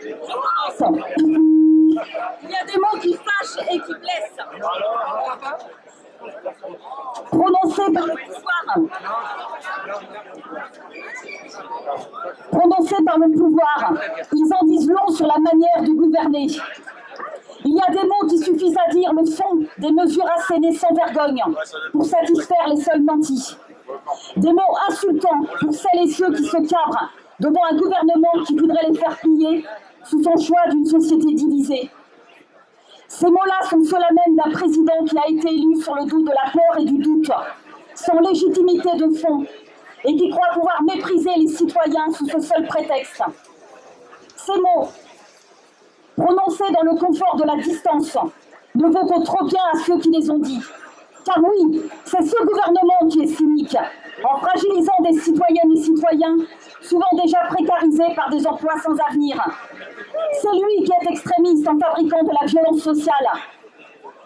Il y a des mots qui fâchent et qui blessent. Prononcés par le pouvoir. Prononcés par le pouvoir, ils en disent long sur la manière de gouverner. Il y a des mots qui suffisent à dire le fond des mesures assénées sans vergogne pour satisfaire les seuls nantis. Des mots insultants pour celles et ceux qui se cabrent devant un gouvernement qui voudrait les faire plier sous son choix d'une société divisée. Ces mots-là sont ceux-là même d'un président qui a été élu sur le dos de la peur et du doute, sans légitimité de fond, et qui croit pouvoir mépriser les citoyens sous ce seul prétexte. Ces mots, prononcés dans le confort de la distance, ne vaut que trop bien à ceux qui les ont dit. Car oui, c'est ce gouvernement qui est cynique, en fragilisant des citoyennes et citoyens, souvent déjà précarisés par des emplois sans avenir. C'est lui qui est extrémiste en fabriquant de la violence sociale.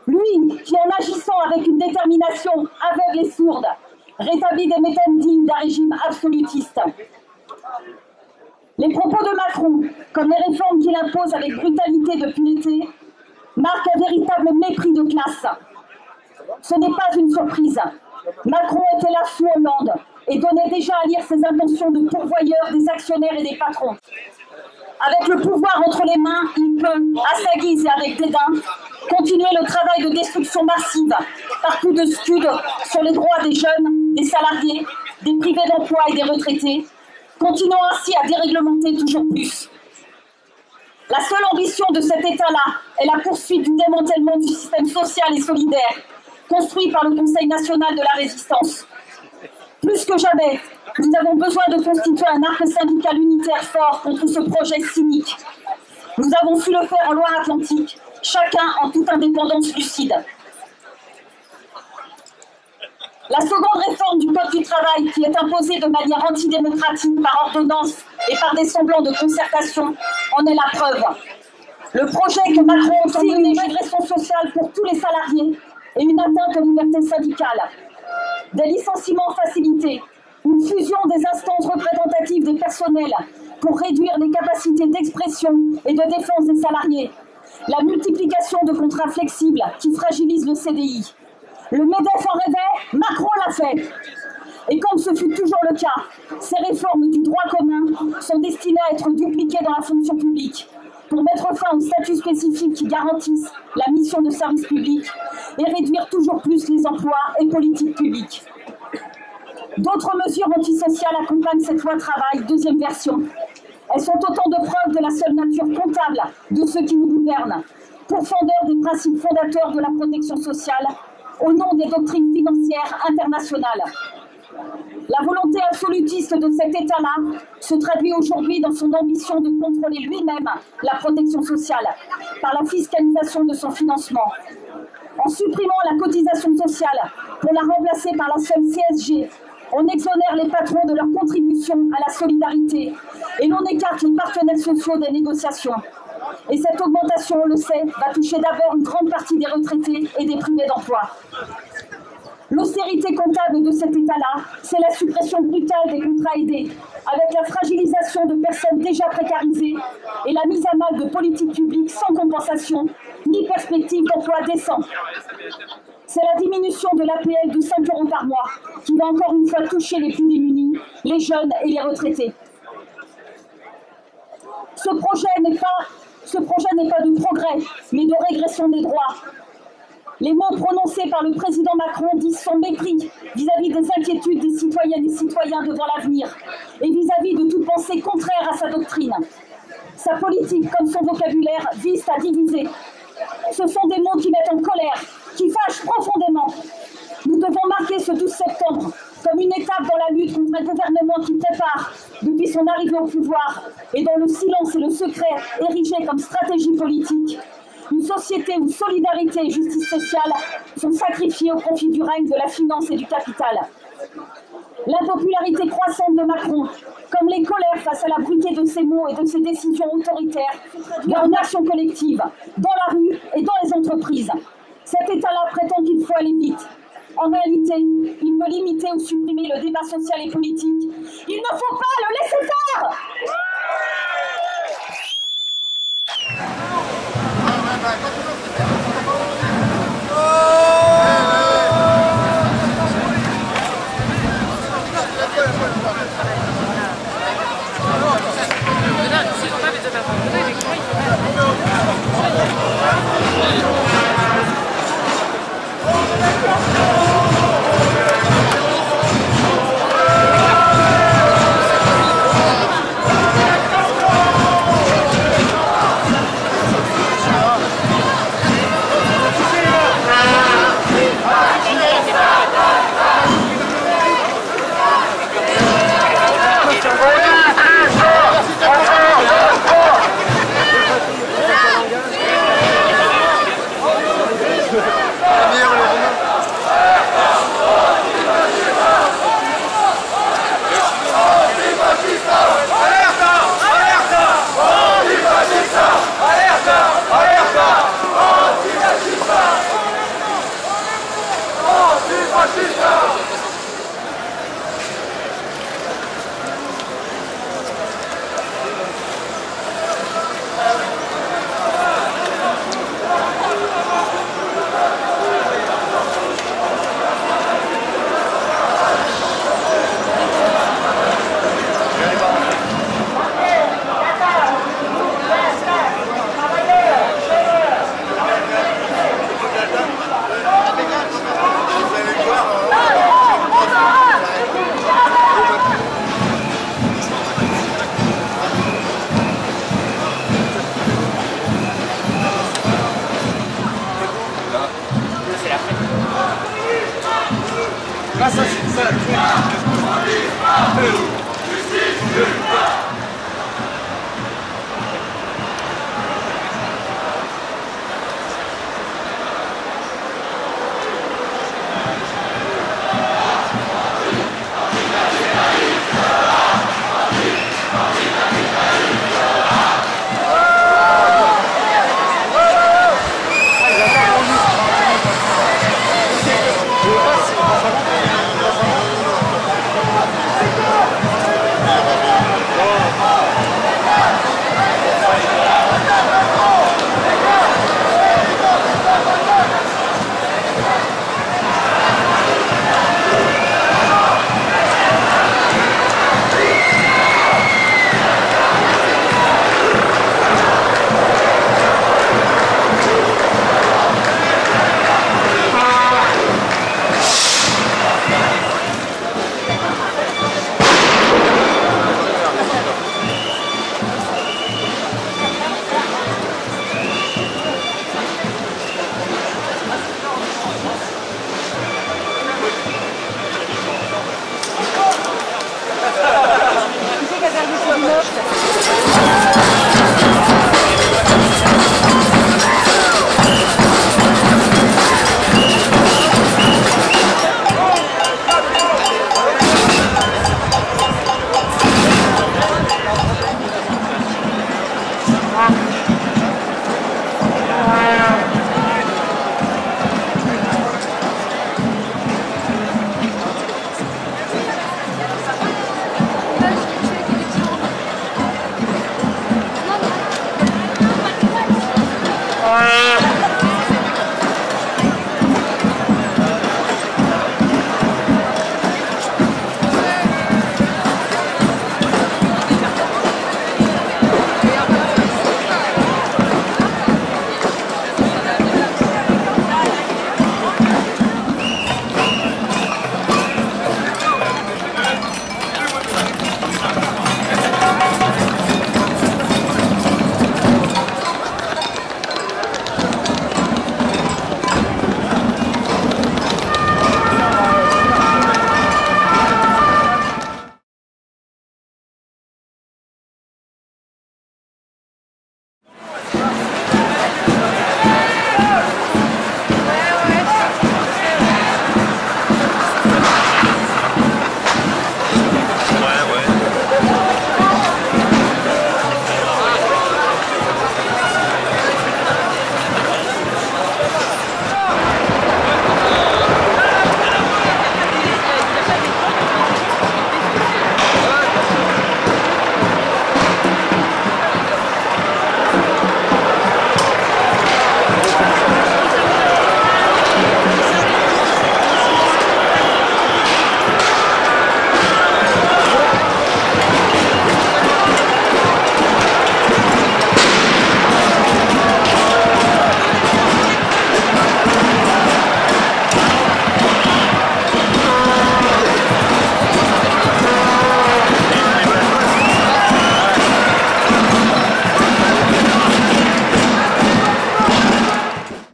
Lui qui, en agissant avec une détermination aveugle et sourde, rétablit des méthodes dignes d'un régime absolutiste. Les propos de Macron, comme les réformes qu'il impose avec brutalité depuis l'été, marquent un véritable mépris de classe. Ce n'est pas une surprise. Macron était là sous Hollande et donnait déjà à lire ses intentions de pourvoyeur des actionnaires et des patrons. Avec le pouvoir entre les mains, il peut, à sa guise et avec dédain, continuer le travail de destruction massive par coups de scud sur les droits des jeunes, des salariés, des privés d'emploi et des retraités, continuant ainsi à déréglementer toujours plus. La seule ambition de cet État-là est la poursuite du démantèlement du système social et solidaire construit par le Conseil national de la résistance. Plus que jamais, nous avons besoin de constituer un arc syndical unitaire fort contre ce projet cynique. Nous avons su le faire en Loire-Atlantique, chacun en toute indépendance lucide. La seconde réforme du Code du travail, qui est imposée de manière antidémocratique par ordonnance et par des semblants de concertation, en est la preuve. Le projet que Macron signe une régression sociale pour tous les salariés et une atteinte aux libertés syndicales. Des licenciements facilités, une fusion des instances représentatives des personnels pour réduire les capacités d'expression et de défense des salariés, la multiplication de contrats flexibles qui fragilisent le CDI. Le MEDEF en rêvait, Macron l'a fait. Et comme ce fut toujours le cas, ces réformes du droit commun sont destinées à être dupliquées dans la fonction publique pour mettre fin aux statuts spécifiques qui garantissent la mission de service public et réduire toujours plus les emplois et politiques publiques. D'autres mesures antisociales accompagnent cette loi travail, deuxième version. Elles sont autant de preuves de la seule nature comptable de ceux qui nous gouvernent, pourfendeurs des principes fondateurs de la protection sociale, au nom des doctrines financières internationales. La volonté absolutiste de cet État-là se traduit aujourd'hui dans son ambition de contrôler lui-même la protection sociale par la fiscalisation de son financement. En supprimant la cotisation sociale pour la remplacer par la seule CSG, on exonère les patrons de leur contribution à la solidarité et l'on écarte les partenaires sociaux des négociations. Et cette augmentation, on le sait, va toucher d'abord une grande partie des retraités et des privés d'emploi. L'austérité comptable de cet État-là, c'est la suppression brutale des contrats aidés, avec la fragilisation de personnes déjà précarisées et la mise à mal de politiques publiques sans compensation ni perspective d'emploi décent. C'est la diminution de l'APL de 5 € par mois qui va encore une fois toucher les plus démunis, les jeunes et les retraités. Ce projet n'est pas de progrès, mais de régression des droits. Les mots prononcés par le président Macron disent son mépris vis-à-vis des inquiétudes des citoyennes et citoyens devant l'avenir et vis-à-vis de toute pensée contraire à sa doctrine. Sa politique, comme son vocabulaire, vise à diviser. Ce sont des mots qui mettent en colère, qui fâchent profondément. Nous devons marquer ce 12 septembre comme une étape dans la lutte contre un gouvernement qui prépare, depuis son arrivée au pouvoir, et dont le silence et le secret érigés comme stratégie politique, une société où solidarité et justice sociale sont sacrifiées au profit du règne de la finance et du capital. L'impopularité croissante de Macron, comme les colères face à la brutalité de ses mots et de ses décisions autoritaires, doit en action collective, dans la rue et dans les entreprises. Cet État-là prétend qu'il faut aller vite. En réalité, il veut limiter ou supprimer le débat social et politique. Il ne faut pas le laisser faire! La meilleure